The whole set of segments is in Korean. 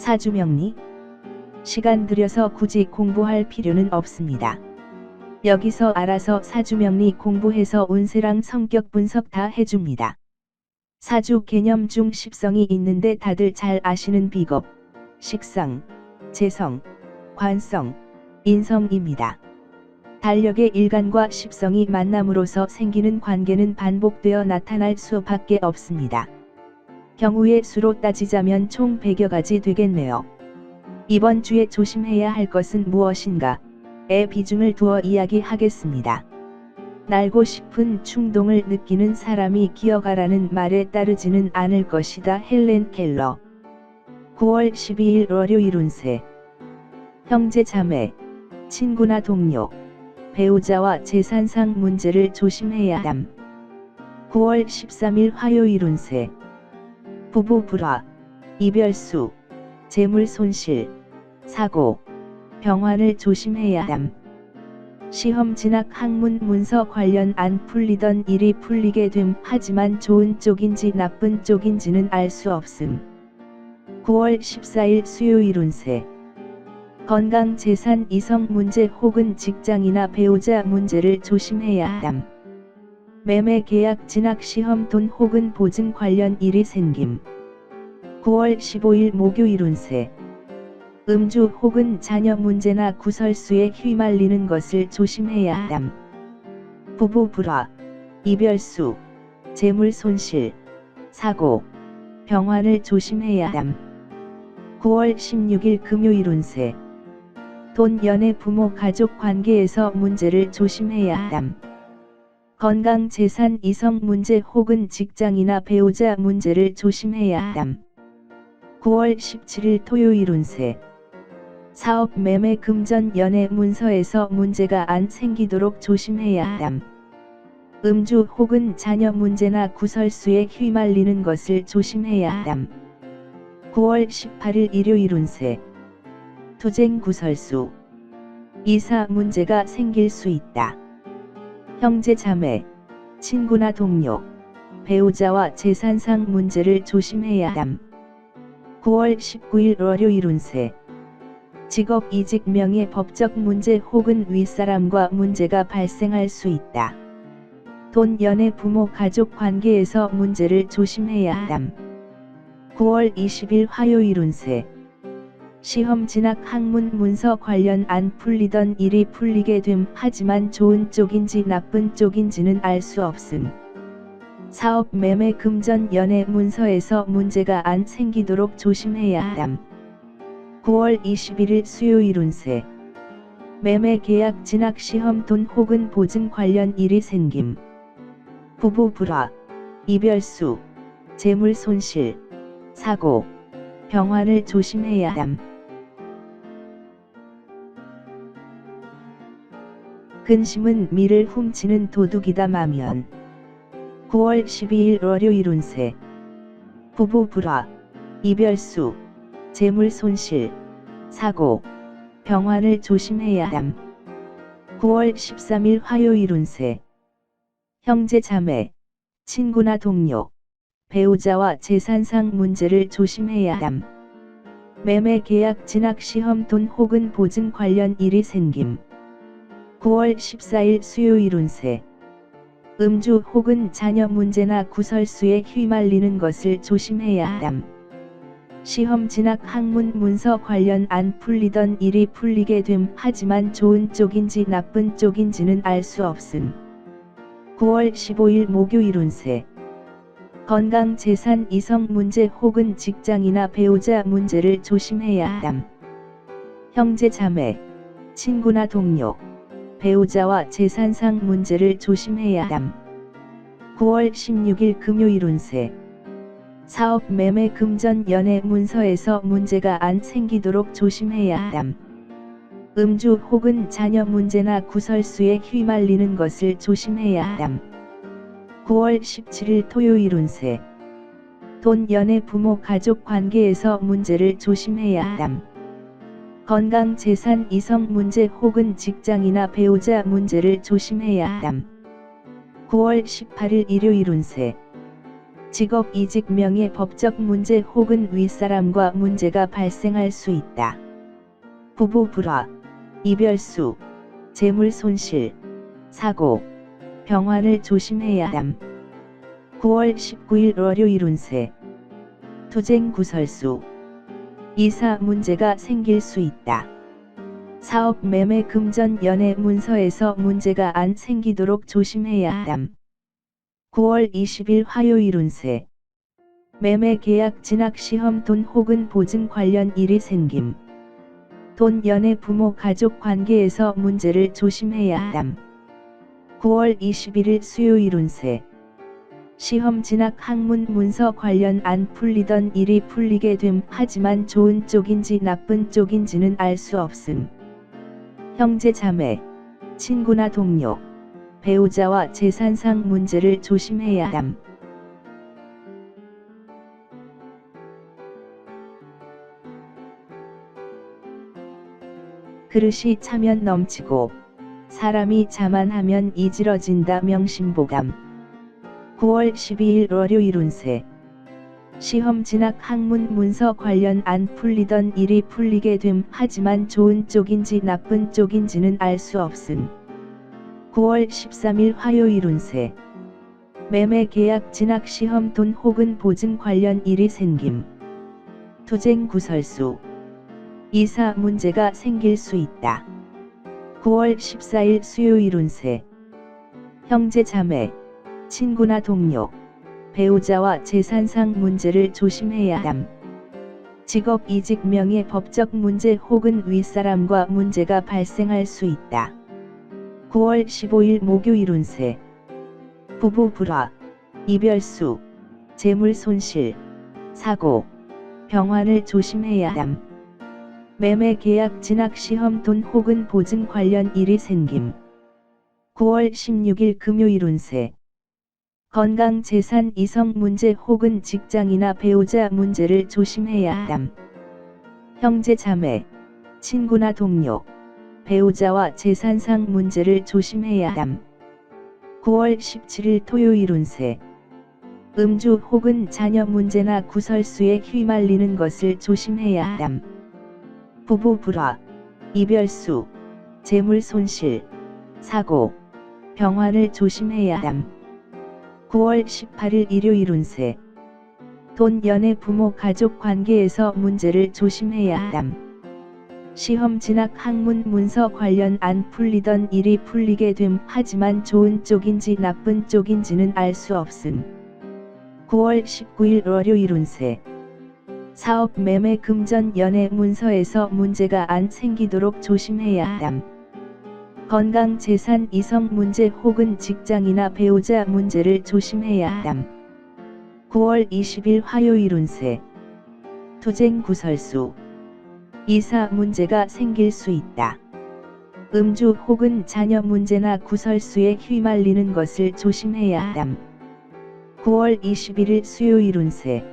사주명리. 시간 들여서 굳이 공부할 필요는 없습니다. 여기서 알아서 사주명리 공부해서 운세랑 성격 분석 다 해줍니다. 사주 개념 중 십성이 있는데 다들 잘 아시는 비겁, 식성, 재성, 관성, 인성입니다. 달력의 일간과 십성이 만남으로써 생기는 관계는 반복되어 나타날 수밖에 없습니다. 경우의 수로 따지자면 총 100여 가지 되겠네요. 이번 주에 조심해야 할 것은 무엇인가에 비중을 두어 이야기하겠습니다. 날고 싶은 충동을 느끼는 사람이 기어가라는 말에 따르지는 않을 것이다. 헬렌 켈러. 9월 12일 월요일 운세. 형제 자매, 친구나 동료, 배우자와 재산상 문제를 조심해야 함. 9월 13일 화요일 운세. 부부 불화, 이별수, 재물 손실, 사고, 병환을 조심해야 함. 시험 진학 학문 문서 관련 안 풀리던 일이 풀리게 됨. 하지만 좋은 쪽인지 나쁜 쪽인지는 알 수 없음. 9월 14일 수요일 운세. 건강 재산 이성 문제 혹은 직장이나 배우자 문제를 조심해야 함. 매매 계약 진학 시험 돈 혹은 보증 관련 일이 생김. 9월 15일 목요일 운세. 음주 혹은 자녀 문제나 구설수에 휘말리는 것을 조심해야 함. 부부 불화, 이별수, 재물 손실, 사고, 병환을 조심해야 함. 9월 16일 금요일 운세. 돈 연애 부모 가족 관계에서 문제를 조심해야 함. 건강 재산 이성 문제 혹은 직장이나 배우자 문제를 조심해야 함. 9월 17일 토요일 운세. 사업 매매 금전 연애 문서에서 문제가 안 생기도록 조심해야 함. 음주 혹은 자녀 문제나 구설수에 휘말리는 것을 조심해야 함. 9월 18일 일요일 운세. 투쟁 구설수, 이사 문제가 생길 수 있다. 형제 자매, 친구나 동료, 배우자와 재산상 문제를 조심해야 함. 9월 19일 월요일 운세. 직업 이직 명예 법적 문제 혹은 윗사람과 문제가 발생할 수 있다. 돈 연애 부모 가족 관계에서 문제를 조심해야 함. 9월 20일 화요일 운세. 시험 진학 학문 문서 관련 안 풀리던 일이 풀리게 됨. 하지만 좋은 쪽인지 나쁜 쪽인지는 알 수 없음. 사업 매매 금전 연애 문서에서 문제가 안 생기도록 조심해야 함. 9월 21일 수요일 운세. 매매 계약 진학 시험 돈 혹은 보증 관련 일이 생김. 부부 불화, 이별수, 재물 손실, 사고, 병환을 조심해야 함. 근심은 미를 훔치는 도둑이다. 마면. 9월 12일 월요일 운세. 부부 불화, 이별수, 재물 손실, 사고, 병환을 조심해야 함. 9월 13일 화요일 운세. 형제 자매, 친구나 동료, 배우자와 재산상 문제를 조심해야 함. 매매 계약 진학 시험 돈 혹은 보증 관련 일이 생김. 9월 14일 수요일 운세. 음주 혹은 자녀 문제나 구설수에 휘말리는 것을 조심해야 함. 시험 진학 학문 문서 관련 안 풀리던 일이 풀리게 됨. 하지만 좋은 쪽인지 나쁜 쪽인지는 알 수 없음. 9월 15일 목요일 운세. 건강 재산 이성 문제 혹은 직장이나 배우자 문제를 조심해야 함. 형제 자매, 친구나 동료, 배우자와 재산상 문제를 조심해야 함. 9월 16일 금요일 운세. 사업 매매 금전 연애 문서에서 문제가 안 생기도록 조심해야 함. 음주 혹은 자녀 문제나 구설수에 휘말리는 것을 조심해야 함. 9월 17일 토요일 운세. 돈 연애 부모 가족 관계에서 문제를 조심해야 함. 건강 재산 이성 문제 혹은 직장이나 배우자 문제를 조심해야 함. 9월 18일 일요일 운세. 직업 이직 명예 법적 문제 혹은 윗사람과 문제가 발생할 수 있다. 부부 불화, 이별수, 재물 손실, 사고, 병환을 조심해야 함. 9월 19일 월요일 운세. 투쟁 구설수. 이사 문제가 생길 수 있다. 사업 매매 금전 연애 문서에서 문제가 안 생기도록 조심해야 함. 9월 20일 화요일 운세. 매매 계약 진학 시험 돈 혹은 보증 관련 일이 생김. 돈 연애 부모 가족 관계에서 문제를 조심해야 함. 9월 21일 수요일 운세. 시험 진학 학문 문서 관련 안 풀리던 일이 풀리게 됨. 하지만 좋은 쪽인지 나쁜 쪽인지는 알 수 없음. 형제 자매, 친구나 동료, 배우자와 재산상 문제를 조심해야 함. 그릇이 차면 넘치고 사람이 자만하면 이지러진다. 명심보감. 9월 12일 월요일 운세. 시험 진학 학문 문서 관련 안 풀리던 일이 풀리게 됨. 하지만 좋은 쪽인지 나쁜 쪽인지는 알 수 없음. 9월 13일 화요일 운세. 매매 계약 진학 시험 돈 혹은 보증 관련 일이 생김. 투쟁 구설수. 이사 문제가 생길 수 있다. 9월 14일 수요일 운세. 형제 자매, 친구나 동료, 배우자와 재산상 문제를 조심해야 함. 직업 이직 명예 법적 문제 혹은 윗사람과 문제가 발생할 수 있다. 9월 15일 목요일 운세. 부부 불화, 이별수, 재물 손실, 사고, 병환을 조심해야 함. 매매 계약 진학 시험 돈 혹은 보증 관련 일이 생김. 9월 16일 금요일 운세. 건강 재산 이성 문제 혹은 직장이나 배우자 문제를 조심해야 함. 형제 자매, 친구나 동료, 배우자와 재산상 문제를 조심해야 함. 9월 17일 토요일 운세. 음주 혹은 자녀 문제나 구설수에 휘말리는 것을 조심해야 함. 부부 불화, 이별수, 재물 손실, 사고, 병환을 조심해야 함. 9월 18일 일요일 운세. 돈 연애 부모 가족 관계에서 문제를 조심해야 함. 시험 진학 학문 문서 관련 안 풀리던 일이 풀리게 됨. 하지만 좋은 쪽인지 나쁜 쪽인지는 알 수 없음. 9월 19일 월요일 운세. 사업 매매 금전 연애 문서에서 문제가 안 생기도록 조심해야 함. 건강 재산 이성 문제 혹은 직장이나 배우자 문제를 조심해야 함. 9월 20일 화요일 운세. 투쟁 구설수. 이사 문제가 생길 수 있다. 음주 혹은 자녀 문제나 구설수에 휘말리는 것을 조심해야 함. 9월 21일 수요일 운세.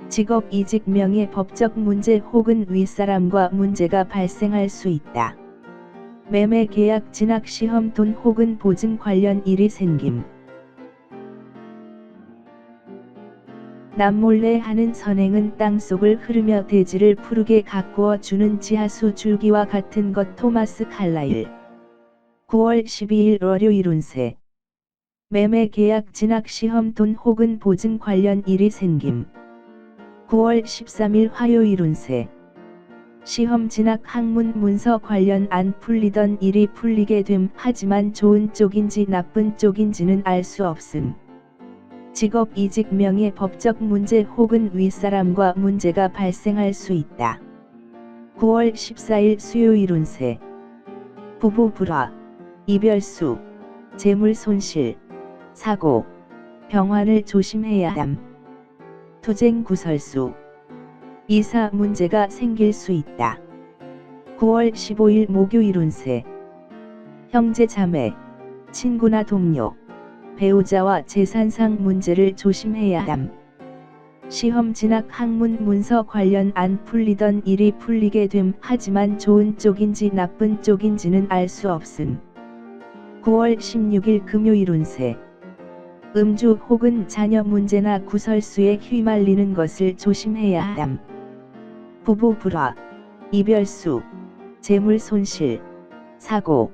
직업 이직 명예 법적 문제 혹은 윗사람과 문제가 발생할 수 있다. 매매 계약 진학 시험 돈 혹은 보증 관련 일이 생김. 남몰래 하는 선행은 땅속을 흐르며 대지를 푸르게 가꾸어 주는 지하수 줄기와 같은 것. 토마스 칼라일. 9월 12일 월요일 운세. 매매 계약 진학 시험 돈 혹은 보증 관련 일이 생김. 9월 13일 화요일 운세. 시험 진학 학문 문서 관련 안 풀리던 일이 풀리게 됨. 하지만 좋은 쪽인지 나쁜 쪽인지는 알 수 없음. 직업 이직 명예 법적 문제 혹은 윗사람과 문제가 발생할 수 있다. 9월 14일 수요일 운세. 부부 불화, 이별수, 재물 손실, 사고, 병환을 조심해야 함. 투쟁 구설수. 이사 문제가 생길 수 있다. 9월 15일 목요일 운세. 형제 자매, 친구나 동료, 배우자와 재산상 문제를 조심해야 함. 시험 진학 학문 문서 관련 안 풀리던 일이 풀리게 됨. 하지만 좋은 쪽인지 나쁜 쪽인지는 알 수 없음. 9월 16일 금요일 운세. 음주 혹은 자녀 문제나 구설수에 휘말리는 것을 조심해야 함. 부부 불화, 이별수, 재물 손실, 사고,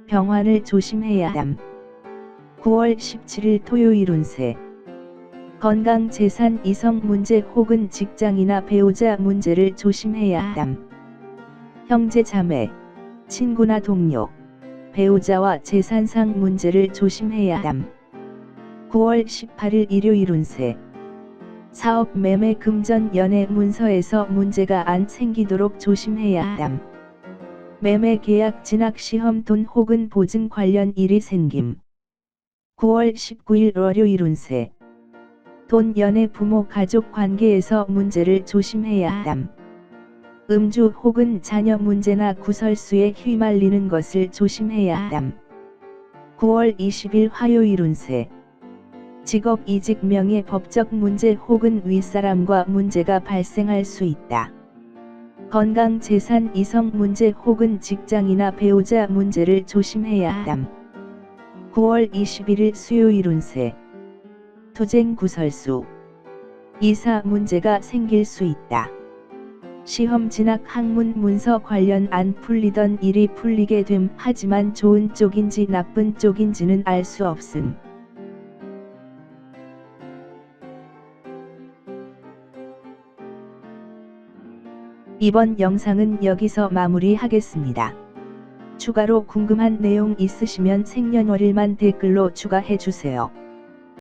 병환을 조심해야 함. 9월 17일 토요일 운세. 건강, 재산, 이성 문제 혹은 직장이나 배우자 문제를 조심해야 함. 형제 자매, 친구나 동료, 배우자와 재산상 문제를 조심해야 함. 9월 18일 일요일 운세. 사업, 매매, 금전, 연애 문서에서 문제가 안 생기도록 조심해야 함. 매매, 계약, 진학, 시험, 돈 혹은 보증 관련 일이 생김. 9월 19일 월요일 운세. 돈, 연애, 부모, 가족 관계에서 문제를 조심해야 함. 음주 혹은 자녀 문제나 구설수에 휘말리는 것을 조심해야 함. 9월 20일 화요일 운세. 직업, 이직, 명예, 법적 문제 혹은 윗사람과 문제가 발생할 수 있다. 건강, 재산, 이성 문제 혹은 직장이나 배우자 문제를 조심해야 함. 9월 21일 수요일 운세. 투쟁, 구설수, 이사 문제가 생길 수 있다. 시험, 진학, 학문, 문서 관련 안 풀리던 일이 풀리게 됨. 하지만 좋은 쪽인지 나쁜 쪽인지는 알 수 없음. 이번 영상은 여기서 마무리하겠습니다. 추가로 궁금한 내용 있으시면 생년월일만 댓글로 추가해주세요.